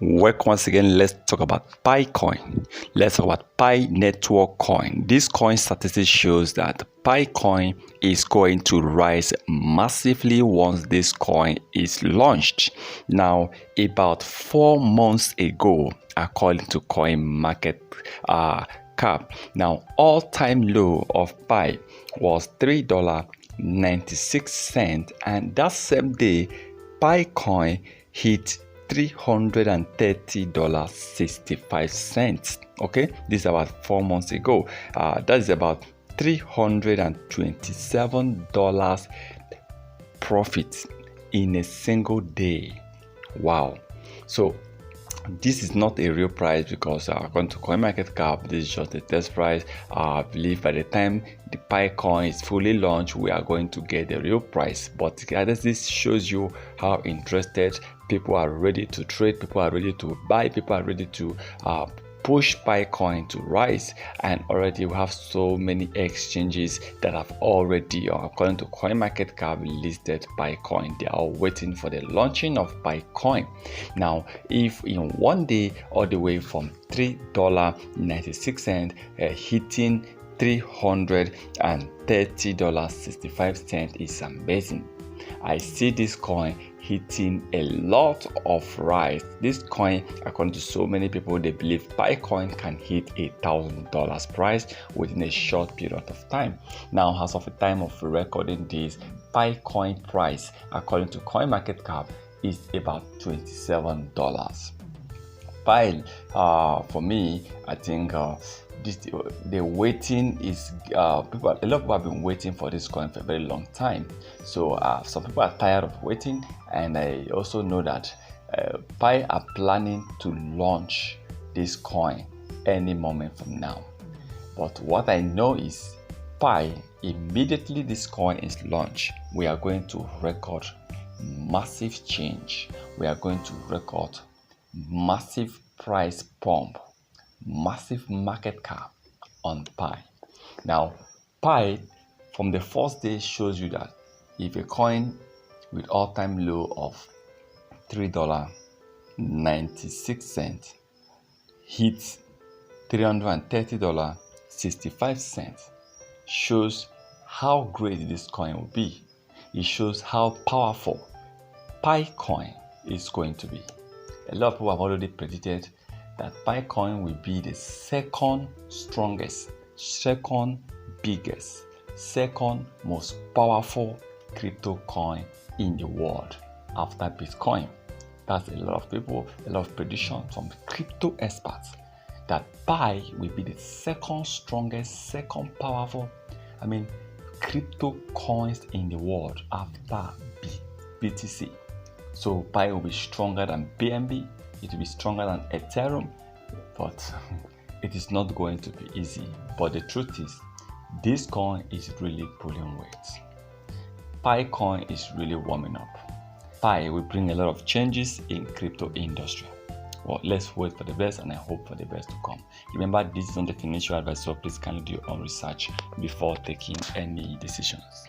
Welcome once again. Let's talk about Bitcoin. Let's talk about Pi Network Coin. This coin statistics shows that Bitcoin is going to rise massively once this coin is launched. Now, about 4 months ago, according to Coin Market Cap, now all-time low of Pi was $3.96, and that same day, Bitcoin hit $330.65. Okay, this is about 4 months ago. That is about $327 profit in a single day. Wow. So this is not a real price because according to CoinMarketCap, this is just a test price. I believe by the time the Bitcoin is fully launched, we are going to get the real price. But this shows you how interested people are, ready to trade, people are ready to buy, people are ready to push Bitcoin to rise. And already we have so many exchanges that have already, according to CoinMarketCap, listed Bitcoin. They are waiting for the launching of Bitcoin. Now, if in one day, all the way from $3.96 hitting $330.65 is amazing. I see this coin hitting a lot of rise. This coin, according to so many people, they believe Bitcoin can hit $1,000 price within a short period of time. Now, as of the time of recording this, Bitcoin price, according to CoinMarketCap, is about $27. Pi, for me, I think the waiting is a lot of people have been waiting for this coin for a very long time. So some people are tired of waiting, and I also know that Pi are planning to launch this coin any moment from now. But what I know is Pi, immediately this coin is launched, we are going to record massive change. We are going to record massive price pump, massive market cap on Pi. Now, Pi from the first day shows you that if a coin with all-time low of $3.96 hits $330.65, shows how great this coin will be. It shows how powerful Pi coin is going to be. A lot of people have already predicted that Bitcoin will be the second strongest, second biggest, second most powerful crypto coin in the world after Bitcoin. That's a lot of people, a lot of predictions from crypto experts that Pi will be the second strongest, second powerful, crypto coins in the world after BTC. So Pi will be stronger than BNB, it will be stronger than Ethereum, but it is not going to be easy. But the truth is, this coin is really pulling weight. Pi coin is really warming up. Pi will bring a lot of changes in crypto industry. Well, let's wait for the best, and I hope for the best to come. Remember, this is not the financial advice, so please kindly do your own research before taking any decisions.